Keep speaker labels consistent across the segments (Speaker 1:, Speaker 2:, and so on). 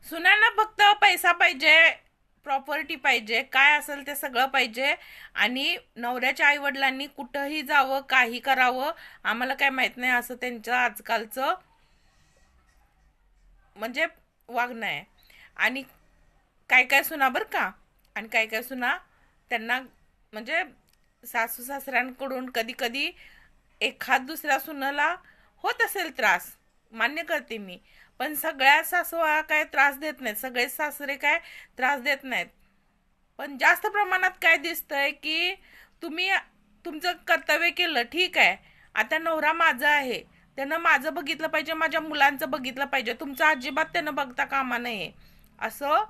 Speaker 1: सुनांना फक्त पैसा पाहिजे, प्रॉपर्टी पाहिजे, काय असेल ते सगळं पाहिजे. आणि नवऱ्याच्या आईवडिलांनी कुठंही जावं, काही करावं, आम्हाला काय माहित नाही, असं त्यांचं आजकालचं म्हणजे वागणं आहे. आणि काय काय सुना बरं का, आणि काय काय सुना त्यांना म्हणजे सासू सासऱ्यांकडून कधी कधी एखाद दुसऱ्या सुनाला होत असेल त्रास, मान्य करते मी. पण सगळ्या सासवा काय त्रास देत नाहीत, सगळेच सासरे काय त्रास देत नाहीत. पण जास्त प्रमाणात काय दिसतंय की तुम्ही तुमचं कर्तव्य केलं, ठीक आहे. आता नवरा माझा आहे, त्यानं माझं बघितलं पाहिजे, माझ्या मुलांचं बघितलं पाहिजे, तुमचं अजिबात त्यानं बघता कामा नये, असं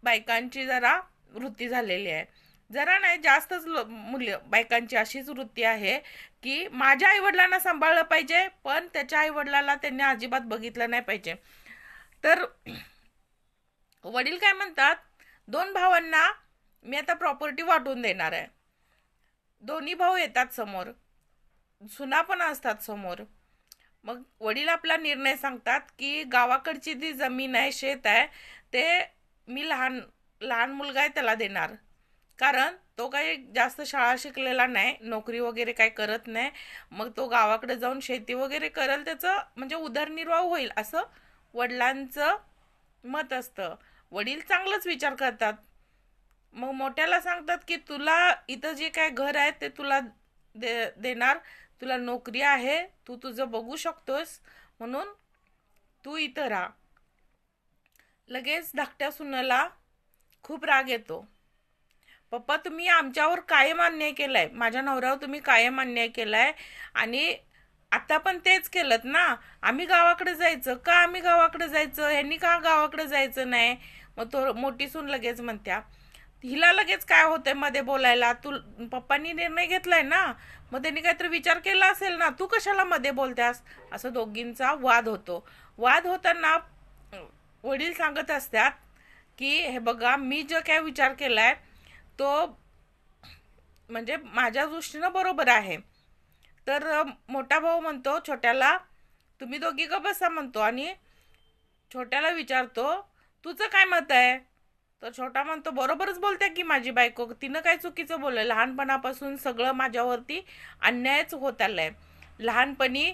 Speaker 1: बायकांची जरा वृत्ती झालेली आहे. जरा नाही, जास्तच मुलं बायकांची अशीच वृत्ती आहे की माझ्या आईवडिलांना सांभाळलं पाहिजे, पण त्याच्या आईवडिलाला त्यांनी अजिबात बघितलं नाही पाहिजे. तर वडील काय म्हणतात, दोन भावांना मी आता प्रॉपर्टी वाटून देणार आहे. दोन्ही भाऊ येतात समोर, सुना पण असतात समोर. मग वडील आपला निर्णय सांगतात की गावाकडची जी जमीन आहे, शेत आहे, ते मी लहान लहान मुलगा आहे त्याला देणार. कारण तो काही जास्त शाळा शिकलेला नाही, नोकरी वगैरे काय करत नाही. मग तो गावाकडे जाऊन शेती वगैरे करेल, त्याचं म्हणजे उदरनिर्वाह होईल, असं वडिलांचं मत असतं. वडील चांगलंच विचार करतात. मग मोठ्याला सांगतात की तुला इथं जे काय घर आहे ते तुला देणार, तुला नोकरी आहे, तू तुझं बघू शकतोस, म्हणून तू इथं राहा. लगेच धाकट्या सुनाला खूप राग येतो. पप्पा, तुम्ही आमच्यावर कायम अन्याय केलाय, माझ्या नवऱ्यावर तुम्ही कायम अन्याय केलाय. आणि आता पण तेच केलं ना. आम्ही गावाकडे जायचं का, आम्ही गावाकडे जायचं, ह्यांनी का गावाकडे जायचं नाही. मग तो मोठी सून लगेच म्हणत्या, हिला लगेच काय होतंय मध्ये बोलायला, तू पप्पांनी निर्णय घेतलाय ना, मग त्यांनी काहीतरी विचार केला असेल ना, तू कशाला मध्ये बोलत्यास. असं दोघींचा वाद होतो. वाद होताना वडील सांगत असतात की हे बघा, मी जो काय विचार केलाय तो म्हणजे माझ्या दृष्टीनं बरोबर आहे. तर मोठा भाऊ म्हणतो छोट्याला, तुम्ही दोघी का बसा म्हणतो, आणि छोट्याला विचारतो, तुझं काय मत आहे. तर छोटा म्हणतो, बरोबरच बोलते की माझी बायको, तिनं काय चुकीचं बोललं, लहानपणापासून सगळं माझ्यावरती अन्यायच होत आलाय. लहानपणी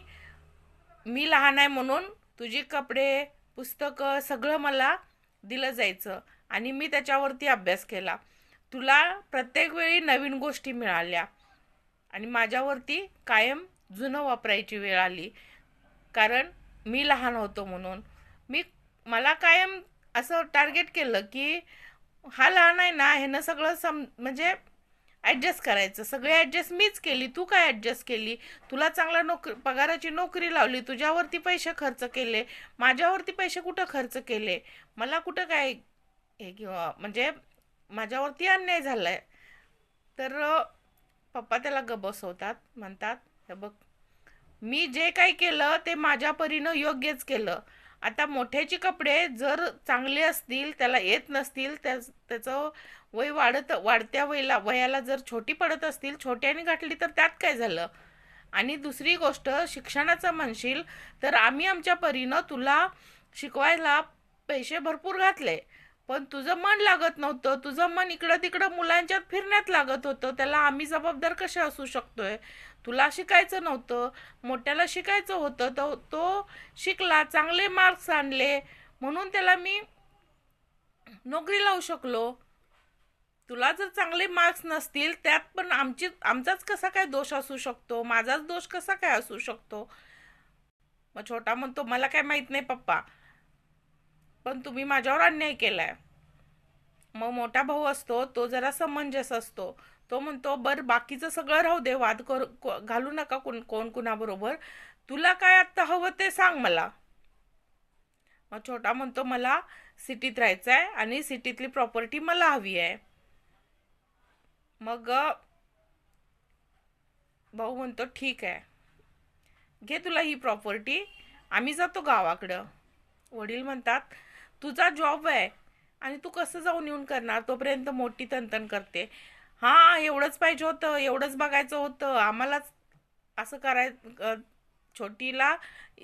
Speaker 1: मी लहान आहे म्हणून तुझी कपडे, पुस्तकं सगळं मला दिलं जायचं, आणि मी त्याच्यावरती अभ्यास केला. तुला प्रत्येक वेळी नवीन गोष्टी मिळाल्या, आणि माझ्यावरती कायम जुनं वापरायची वेळ आली. कारण मी लहान होतो म्हणून मी मला कायम असं टार्गेट केलं की हा लहान आहे ना, ह्यानं सगळं म्हणजे ॲडजस्ट करायचं. सगळे ॲडजस्ट मीच केली, तू काय ॲडजस्ट केली. तुला चांगला पगाराची नोकरी लावली, तुझ्यावरती पैसे खर्च केले, माझ्यावरती पैसे कुठं खर्च केले, मला कुठं काय हे किंवा म्हणजे माझ्यावरती अन्याय झालाय. तर पप्पा त्याला ग बसवतात, म्हणतात, हे बघ, मी जे काही केलं ते माझ्या परीनं योग्यच केलं. आता मोठ्याचे कपडे जर चांगले असतील, त्याला येत नसतील, त्याचं वय वाढत्या वयाला जर छोटी पडत असतील, छोट्याने घातली तर त्यात काय झालं. आणि दुसरी गोष्ट, शिक्षणाचं म्हणशील तर आम्ही आमच्या परीनं तुला शिकवायला पैसे भरपूर घातले, पण तुझं मन लागत नव्हतं, तुझं मन इकडं तिकडं मुलांच्यात फिरण्यात लागत होतं. त्याला आम्ही जबाबदार कसे असू शकतोय. तुला शिकायचं नव्हतं, मोठ्याला शिकायचं होतं, तो शिकला, चांगले मार्क्स आणले, म्हणून त्याला मी नोकरी लावू शकलो. तुला जर चांगले मार्क्स नसतील, त्यात पण आमचाच कसा काय दोष असू शकतो, माझाच दोष कसा काय असू शकतो. मग छोटा म्हणतो, मला काय माहित नाही पप्पा, पण तुम्ही माझ्यावर अन्याय केलाय. मग मोठा भाऊ असतो तो जरा समंजस असतो. तो म्हणतो, बर बाकीचं सगळं राहू दे, वाद घालू नका कोण कुणाबरोबर, तुला काय आत्ता हवं ते सांग मला. मग छोटा म्हणतो, मला सिटीत राहायचं आहे आणि सिटीतली प्रॉपर्टी मला हवी आहे. मग भाऊ म्हणतो, ठीक आहे, घे तुला ही प्रॉपर्टी, आम्ही जातो गावाकडं. वडील म्हणतात, तुझा जॉब आहे आणि तू कसं जाऊन येऊन करणार, तोपर्यंत मोठी तनतन करते. हां, एवढंच पाहिजे होतं, एवढंच बघायचं होतं आम्हालाच, असं छोटीला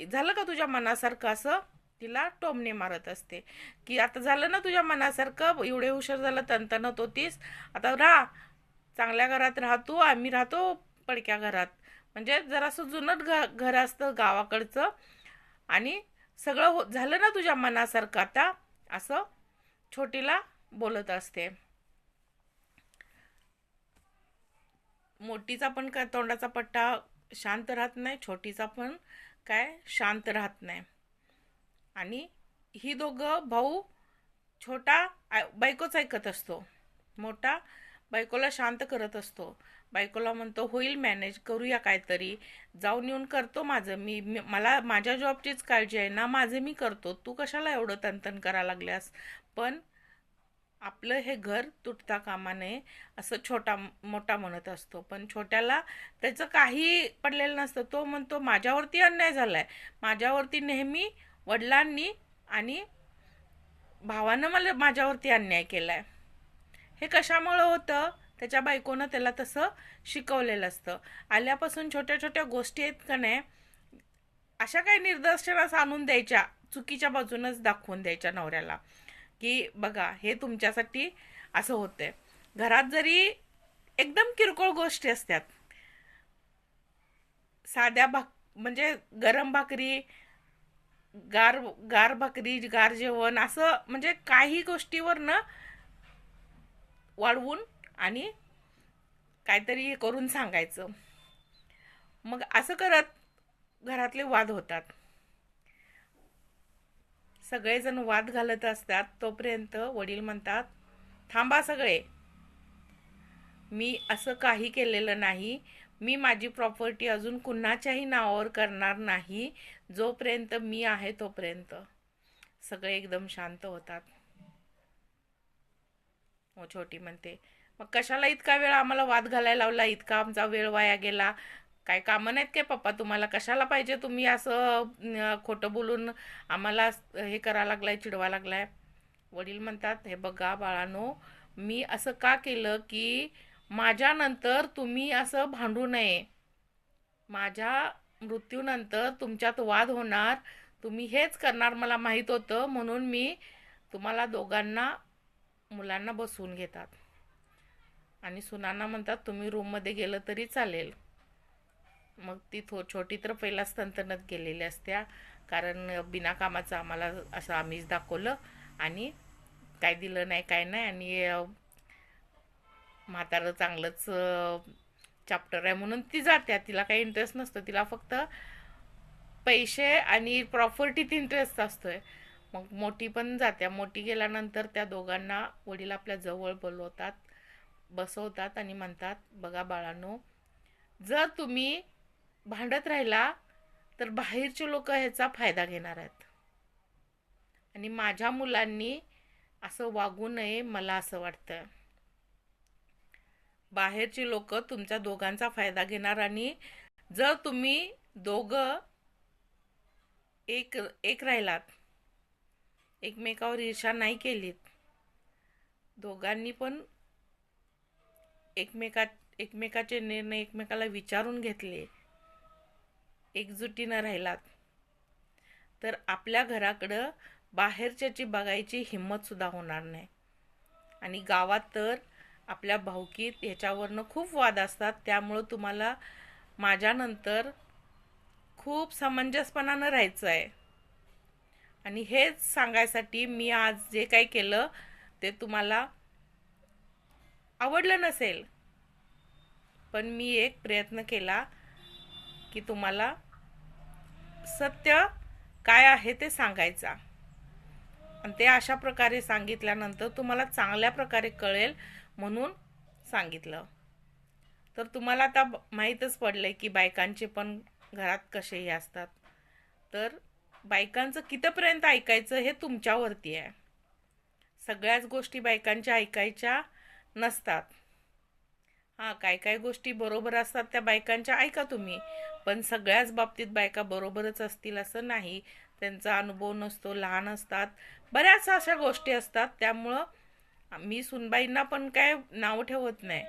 Speaker 1: झालं का तुझ्या मनासारखं असं. तिला टोमणे मारत असते की आता झालं ना तुझ्या मनासारखं, एवढे हुशार झालं, तणतणत होतीस, आता राहा, चांगल्या घरात राहतो, आम्ही राहतो पडक्या घरात. म्हणजे जरासं जुनट घर असतं गावाकडचं. आणि सगळं झालं ना तुझ्या मनासारखं आता, असं छोटीला बोलत असते. मोठीचा पण काय तोंडाचा पट्टा शांत राहत नाही, छोटीचा पण काय शांत राहत नाही. आणि ही दोघं भाऊ, छोटा बायकोच ऐकत असतो, मोठा बायकोला शांत करत असतो. बायकोला म्हणतो होईल मॅनेज, करूया काहीतरी, जाऊन येऊन करतो माझं मला माझ्या जॉबचीच काळजी आहे ना, माझं मी करतो, तू कशाला एवढं तणतण करा लागल्यास. पण आपलं हे घर तुटता कामा नये, असं छोटा मोठा म्हणत असतो. पण छोट्याला त्याचं काही पडलेलं नसतं. तो म्हणतो माझ्यावरती अन्याय झालाय, माझ्यावरती नेहमी वडिलांनी आणि भावानं मला माझ्यावरती अन्याय केलाय. हे कशामुळं होतं, त्याच्या बायकोनं त्याला तसं शिकवलेलं असतं. आल्यापासून छोट्या छोट्या गोष्टी आहेत का नाही, अशा काही निदर्शनास आणून द्यायच्या, चुकीच्या बाजूनच दाखवून द्यायच्या नवऱ्याला, की बघा हे तुमच्यासाठी असं होतंय. घरात जरी एकदम किरकोळ गोष्टी असतात, साध्या म्हणजे गरम भाकरी, गार गार भाकरी, गार जेवण, असं म्हणजे काही गोष्टीवर न वाढवून आणि काहीतरी करून सांगायचं. मग असं करत घरातले वाद होतात. सगळेजण वाद घालत असतात, तोपर्यंत वडील म्हणतात थांबा सगळे, मी असं काही केलेलं नाही, मी माझी प्रॉपर्टी अजून कुणाच्याही नावावर करणार नाही, जोपर्यंत मी आहे तोपर्यंत. सगळे एकदम शांत होतात. हो, छोटी म्हणते मग कशाला इतका वेळ आम्हाला वाद घालायला लावला, इतका आमचा वेळ वाया गेला, काय कामं नाहीत काय पप्पा तुम्हाला, कशाला पाहिजे तुम्ही असं खोटं बोलून आम्हाला हे करा लागलाय, चिडवा लागलाय. वडील म्हणतात हे बघा बाळानो, मी असं का केलं की माझ्यानंतर तुम्ही असं भांडू नये, माझ्या मृत्यूनंतर तुमच्यात वाद होणार, तुम्ही हेच करणार मला माहीत होतं, म्हणून मी तुम्हाला दोघांना, मुलांना बसवून घेतात आणि सुनांना म्हणतात तुम्ही रूममध्ये गेलं तरी चालेल. मग ती छोटी तर पहिलाच तंतनत गेलेली असत्या, कारण बिना कामाचं आम्हाला असं आम्हीच दाखवलं आणि काय दिलं नाही काय नाही, आणि म्हातारं चांगलंच चॅप्टर आहे म्हणून ती जात्या, तिला काही इंटरेस्ट नसतो, तिला फक्त पैसे आणि प्रॉपर्टीत इंटरेस्ट असतोय. मग मोठी पण जात्या, मोठी गेल्यानंतर त्या दोघांना वडील आपल्या जवळ बोलवतात, बसवतात आणि म्हणतात बघा बाळांनो, जर तुम्ही भांडत राहिला तर बाहेरचे लोक ह्याचा फायदा घेणार आहेत, आणि माझ्या मुलांनी असं वागू नये मला असं वाटतं. बाहेरची लोक तुमच्या दोघांचा फायदा घेणार, आणि जर तुम्ही दोघं एक एक राहिलात, एकमेकावर ईर्षा नाही केलीत, दोघांनी पण एकमेकाचे निर्णय एकमेकाला विचारून घेतले, एकजुटीनं राहिलात, तर आपल्या घराकडं बाहेरच्याची बघायची हिंमत सुद्धा होणार नाही. आणि गावात तर आपल्या भावकीत ह्याच्यावरनं खूप वाद असतात, त्यामुळं तुम्हाला माझ्यानंतर खूप समंजसपणानं राहायचं आहे. आणि हेच सांगायसाठी मी आज जे काही केलं ते तुम्हाला आवडलं नसेल, पण मी एक प्रयत्न केला की तुम्हाला सत्य काय आहे ते सांगायचा, आणि ते अशा प्रकारे सांगितल्यानंतर तुम्हाला चांगल्या प्रकारे कळेल म्हणून सांगितलं. तर तुम्हाला आता माहीतच पडलंय की बायकांचे पण घरात कसेही असतात. तर बायकांचं कितीपर्यंत ऐकायचं हे तुमच्यावरती आहे. सगळ्याच गोष्टी बायकांच्या ऐकायच्या नसतात. हां, काय काय गोष्टी बरोबर असतात त्या बायकांच्या ऐका तुम्ही, पण सगळ्याच बाबतीत बायका बरोबरच असतील असं नाही. त्यांचा अनुभव नसतो, लहान असतात, बऱ्याच अशा गोष्टी असतात. त्यामुळं मी सुनबाईंना पण काय नाव ठेवत नाही,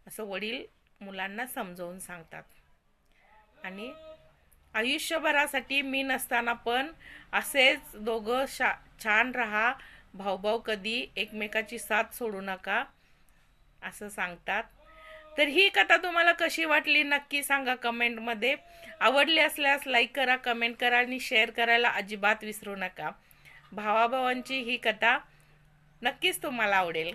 Speaker 1: असं वडील मुलांना समजावून सांगतात. आणि आयुष्यभरासाठी मी नसताना पण असेच दोघं छान राहा. भाऊभाऊ कधी एकमेकाची साथ सोडू नका असं सांगतात. तर ही कथा तुम्हाला कशी वाटली नक्की सांगा कमेंटमध्ये. आवडली असल्यास लाईक करा, कमेंट करा आणि शेअर करायला अजिबात विसरू नका. भावाभावांची ही कथा नक्कीच तुम्हाला आवडेल.